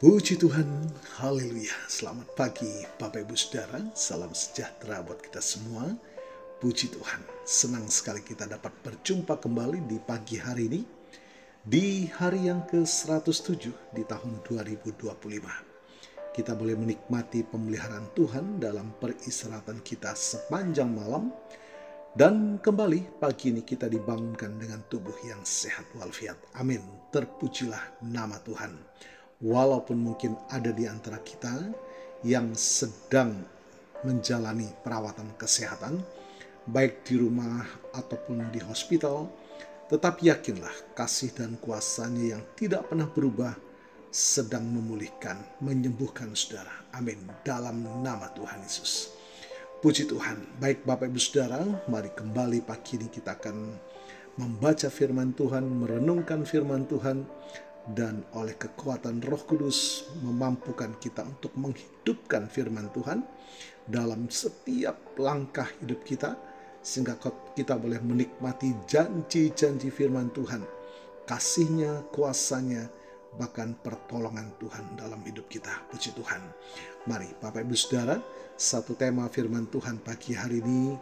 Puji Tuhan, haleluya. Selamat pagi Bapak Ibu Saudara, salam sejahtera buat kita semua. Puji Tuhan, senang sekali kita dapat berjumpa kembali di pagi hari ini, di hari yang ke-107 di tahun 2025. Kita boleh menikmati pemeliharaan Tuhan dalam peristirahatan kita sepanjang malam, dan kembali pagi ini kita dibangunkan dengan tubuh yang sehat walafiat. Amin, terpujilah nama Tuhan. Walaupun mungkin ada di antara kita yang sedang menjalani perawatan kesehatan, baik di rumah ataupun di hospital, tetap yakinlah kasih dan kuasa-Nya yang tidak pernah berubah sedang memulihkan, menyembuhkan saudara. Amin, dalam nama Tuhan Yesus. Puji Tuhan. Baik Bapak Ibu Saudara, mari kembali pagi ini kita akan membaca firman Tuhan, merenungkan firman Tuhan, dan oleh kekuatan Roh Kudus memampukan kita untuk menghidupkan firman Tuhan dalam setiap langkah hidup kita, sehingga kita boleh menikmati janji-janji firman Tuhan, kasih-Nya, kuasa-Nya, bahkan pertolongan Tuhan dalam hidup kita. Puji Tuhan. Mari Bapak Ibu Saudara, satu tema firman Tuhan pagi hari ini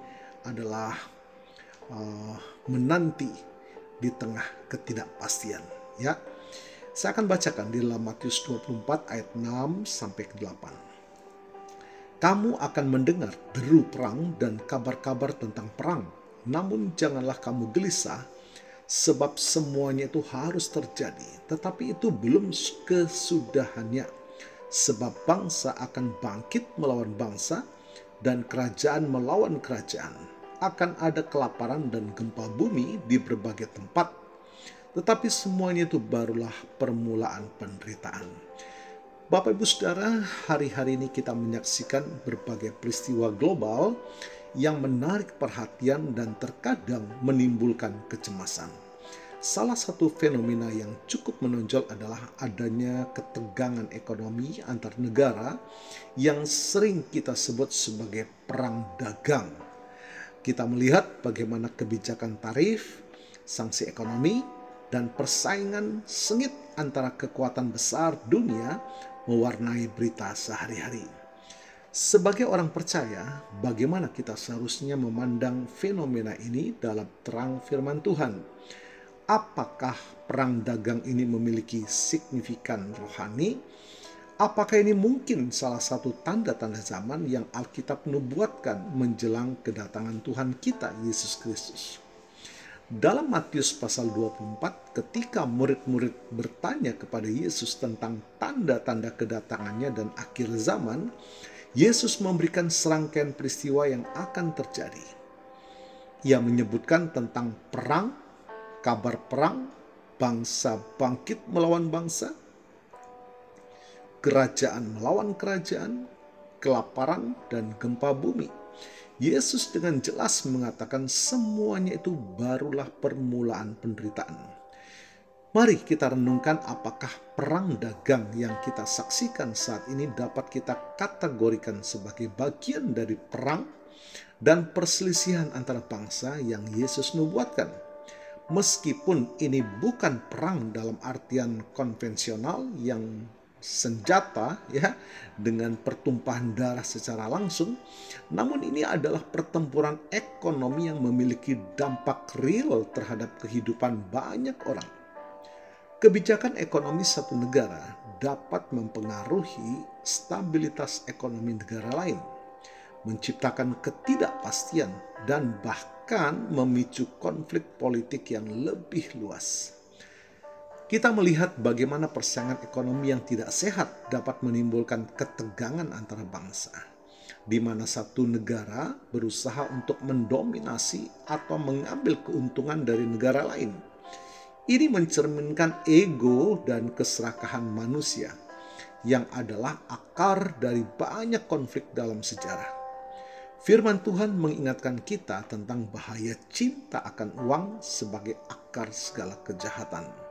adalah menanti di tengah ketidakpastian. Ya, saya akan bacakan di dalam Matius 24 ayat 6 sampai ke 8. Kamu akan mendengar deru perang dan kabar-kabar tentang perang. Namun janganlah kamu gelisah, sebab semuanya itu harus terjadi. Tetapi itu belum kesudahannya. Sebab bangsa akan bangkit melawan bangsa, dan kerajaan melawan kerajaan. Akan ada kelaparan dan gempa bumi di berbagai tempat. Tetapi semuanya itu barulah permulaan penderitaan. Bapak Ibu Saudara, hari-hari ini kita menyaksikan berbagai peristiwa global yang menarik perhatian dan terkadang menimbulkan kecemasan. Salah satu fenomena yang cukup menonjol adalah adanya ketegangan ekonomi antar negara yang sering kita sebut sebagai perang dagang. Kita melihat bagaimana kebijakan tarif, sanksi ekonomi, dan persaingan sengit antara kekuatan besar dunia mewarnai berita sehari-hari. Sebagai orang percaya, bagaimana kita seharusnya memandang fenomena ini dalam terang firman Tuhan? Apakah perang dagang ini memiliki signifikan rohani? Apakah ini mungkin salah satu tanda-tanda zaman yang Alkitab nubuatkan menjelang kedatangan Tuhan kita Yesus Kristus? Dalam Matius pasal 24, ketika murid-murid bertanya kepada Yesus tentang tanda-tanda kedatangannya dan akhir zaman, Yesus memberikan serangkaian peristiwa yang akan terjadi. Ia menyebutkan tentang perang, kabar perang, bangsa bangkit melawan bangsa, kerajaan melawan kerajaan, kelaparan, dan gempa bumi. Yesus dengan jelas mengatakan semuanya itu barulah permulaan penderitaan. Mari kita renungkan apakah perang dagang yang kita saksikan saat ini dapat kita kategorikan sebagai bagian dari perang dan perselisihan antara bangsa yang Yesus nubuatkan. Meskipun ini bukan perang dalam artian konvensional yang senjata ya dengan pertumpahan darah secara langsung, namun ini adalah pertempuran ekonomi yang memiliki dampak real terhadap kehidupan banyak orang. Kebijakan ekonomi satu negara dapat mempengaruhi stabilitas ekonomi negara lain, menciptakan ketidakpastian, dan bahkan memicu konflik politik yang lebih luas. Kita melihat bagaimana persaingan ekonomi yang tidak sehat dapat menimbulkan ketegangan antara bangsa, di mana satu negara berusaha untuk mendominasi atau mengambil keuntungan dari negara lain. Ini mencerminkan ego dan keserakahan manusia, yang adalah akar dari banyak konflik dalam sejarah. Firman Tuhan mengingatkan kita tentang bahaya cinta akan uang sebagai akar segala kejahatan.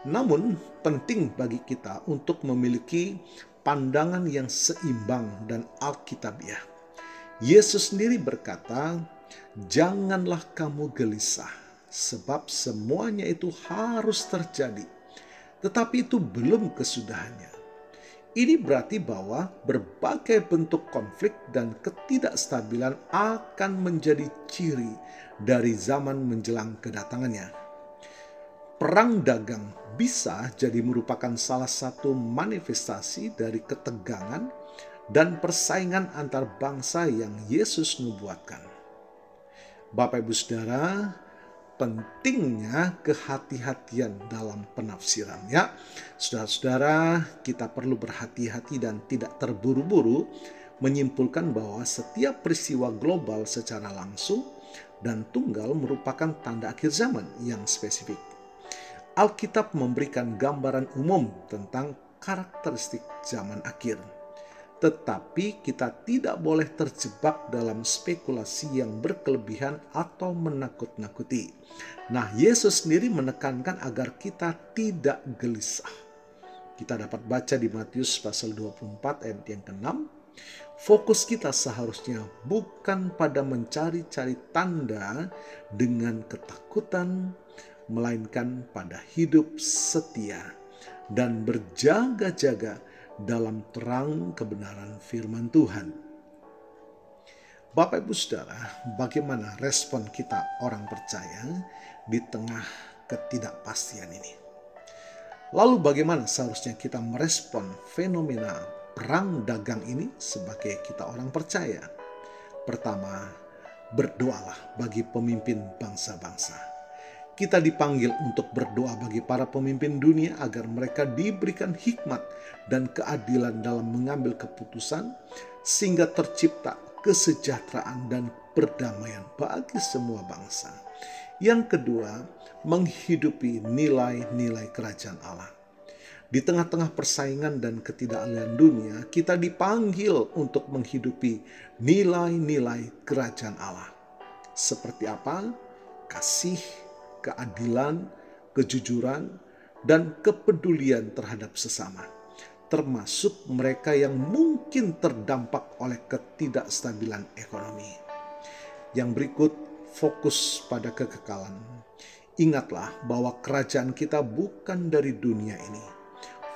Namun penting bagi kita untuk memiliki pandangan yang seimbang dan alkitabiah. Yesus sendiri berkata, "Janganlah kamu gelisah, sebab semuanya itu harus terjadi. Tetapi itu belum kesudahannya. Ini berarti bahwa berbagai bentuk konflik dan ketidakstabilan akan menjadi ciri dari zaman menjelang kedatangannya. Perang dagang bisa jadi merupakan salah satu manifestasi dari ketegangan dan persaingan antar bangsa yang Yesus nubuatkan. Bapak Ibu Saudara, pentingnya kehati-hatian dalam penafsiran, ya. Saudara-saudara, kita perlu berhati-hati dan tidak terburu-buru menyimpulkan bahwa setiap peristiwa global secara langsung dan tunggal merupakan tanda akhir zaman yang spesifik. Alkitab memberikan gambaran umum tentang karakteristik zaman akhir. Tetapi kita tidak boleh terjebak dalam spekulasi yang berkelebihan atau menakut-nakuti. Nah, Yesus sendiri menekankan agar kita tidak gelisah. Kita dapat baca di Matius pasal 24 ayat yang ke-6. Fokus kita seharusnya bukan pada mencari-cari tanda dengan ketakutan, melainkan pada hidup setia dan berjaga-jaga dalam terang kebenaran firman Tuhan. Bapak Ibu Saudara, bagaimana respon kita orang percaya di tengah ketidakpastian ini? Lalu bagaimana seharusnya kita merespon fenomena perang dagang ini sebagai kita orang percaya? Pertama, berdoalah bagi pemimpin bangsa-bangsa. Kita dipanggil untuk berdoa bagi para pemimpin dunia agar mereka diberikan hikmat dan keadilan dalam mengambil keputusan sehingga tercipta kesejahteraan dan perdamaian bagi semua bangsa. Yang kedua, menghidupi nilai-nilai kerajaan Allah. Di tengah-tengah persaingan dan ketidakadilan dunia, kita dipanggil untuk menghidupi nilai-nilai kerajaan Allah. Seperti apa? Kasih, keadilan, kejujuran, dan kepedulian terhadap sesama, termasuk mereka yang mungkin terdampak oleh ketidakstabilan ekonomi. Yang berikut, fokus pada kekekalan. Ingatlah bahwa kerajaan kita bukan dari dunia ini.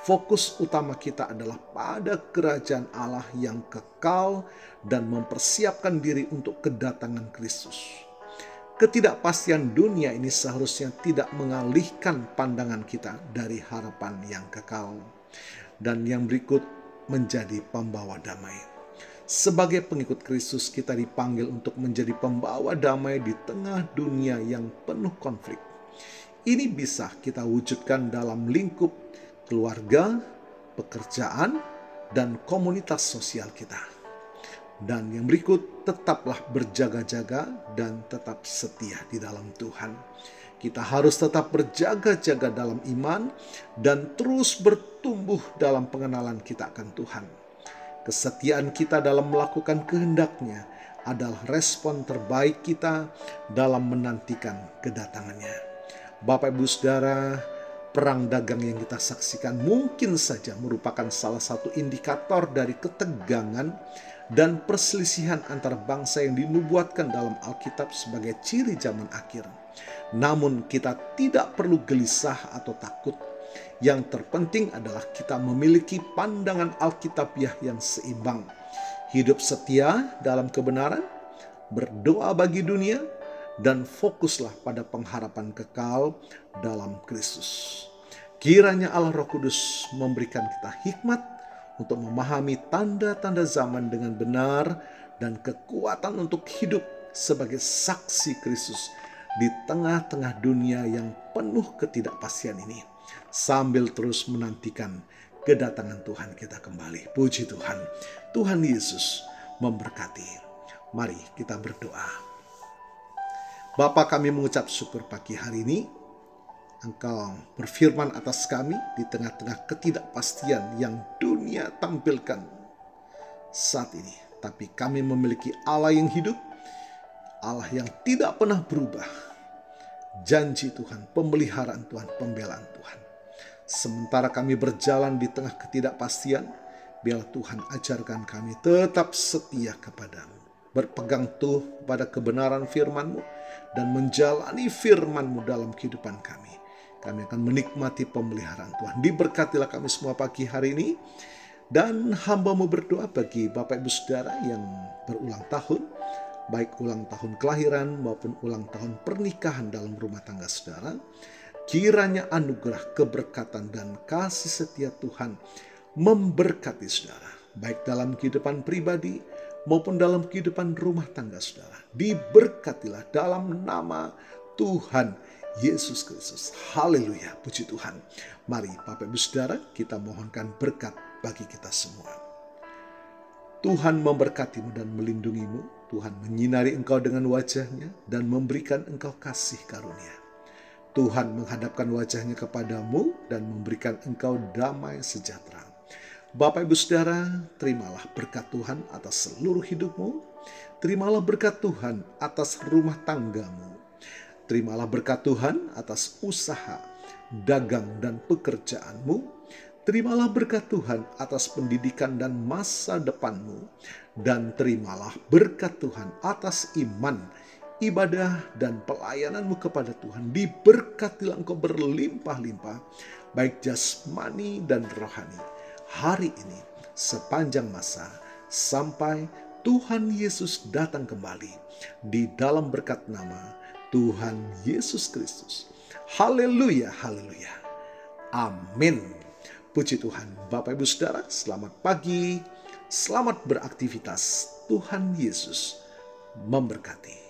Fokus utama kita adalah pada kerajaan Allah yang kekal dan mempersiapkan diri untuk kedatangan Kristus. Ketidakpastian dunia ini seharusnya tidak mengalihkan pandangan kita dari harapan yang kekal. Dan yang berikut, menjadi pembawa damai. Sebagai pengikut Kristus, kita dipanggil untuk menjadi pembawa damai di tengah dunia yang penuh konflik. Ini bisa kita wujudkan dalam lingkup keluarga, pekerjaan, dan komunitas sosial kita. Dan yang berikut, tetaplah berjaga-jaga dan tetap setia di dalam Tuhan. Kita harus tetap berjaga-jaga dalam iman dan terus bertumbuh dalam pengenalan kita akan Tuhan. Kesetiaan kita dalam melakukan kehendak-Nya adalah respon terbaik kita dalam menantikan kedatangannya. Bapak Ibu Saudara, perang dagang yang kita saksikan mungkin saja merupakan salah satu indikator dari ketegangan dan perselisihan antar bangsa yang dinubuatkan dalam Alkitab sebagai ciri zaman akhir. Namun kita tidak perlu gelisah atau takut. Yang terpenting adalah kita memiliki pandangan Alkitabiah yang seimbang. Hidup setia dalam kebenaran, berdoa bagi dunia, dan fokuslah pada pengharapan kekal dalam Kristus. Kiranya Allah Roh Kudus memberikan kita hikmat untuk memahami tanda-tanda zaman dengan benar dan kekuatan untuk hidup sebagai saksi Kristus di tengah-tengah dunia yang penuh ketidakpastian ini, sambil terus menantikan kedatangan Tuhan kita kembali. Puji Tuhan. Tuhan Yesus memberkati. Mari kita berdoa. Bapa, kami mengucap syukur pagi hari ini. Engkau berfirman atas kami di tengah-tengah ketidakpastian yang dunia tampilkan saat ini. Tapi kami memiliki Allah yang hidup, Allah yang tidak pernah berubah. Janji Tuhan, pemeliharaan Tuhan, pembelaan Tuhan. Sementara kami berjalan di tengah ketidakpastian, biarlah Tuhan ajarkan kami tetap setia kepadamu. Berpegang teguh pada kebenaran firman-Mu dan menjalani firman-Mu dalam kehidupan kami. Kami akan menikmati pemeliharaan Tuhan. Diberkatilah kami semua pagi hari ini. Dan hamba-Mu berdoa bagi Bapak Ibu Saudara yang berulang tahun, baik ulang tahun kelahiran maupun ulang tahun pernikahan dalam rumah tangga saudara. Kiranya anugerah, keberkatan, dan kasih setia Tuhan memberkati saudara, baik dalam kehidupan pribadi maupun dalam kehidupan rumah tangga saudara. Diberkatilah dalam nama Tuhan Yesus Kristus. Haleluya, puji Tuhan. Mari Bapak Ibu Saudara, kita mohonkan berkat bagi kita semua. Tuhan memberkatimu dan melindungimu. Tuhan menyinari engkau dengan wajah-Nya dan memberikan engkau kasih karunia. Tuhan menghadapkan wajah-Nya kepadamu dan memberikan engkau damai sejahtera. Bapak Ibu Saudara, terimalah berkat Tuhan atas seluruh hidupmu. Terimalah berkat Tuhan atas rumah tanggamu. Terimalah berkat Tuhan atas usaha, dagang, dan pekerjaanmu. Terimalah berkat Tuhan atas pendidikan dan masa depanmu. Dan terimalah berkat Tuhan atas iman, ibadah, dan pelayananmu kepada Tuhan. Diberkatilah engkau berlimpah-limpah, baik jasmani dan rohani, hari ini sepanjang masa, sampai Tuhan Yesus datang kembali, di dalam berkat nama Tuhan Yesus Kristus. Haleluya, haleluya. Amin. Puji Tuhan. Bapak Ibu Saudara, selamat pagi. Selamat beraktivitas. Tuhan Yesus memberkati.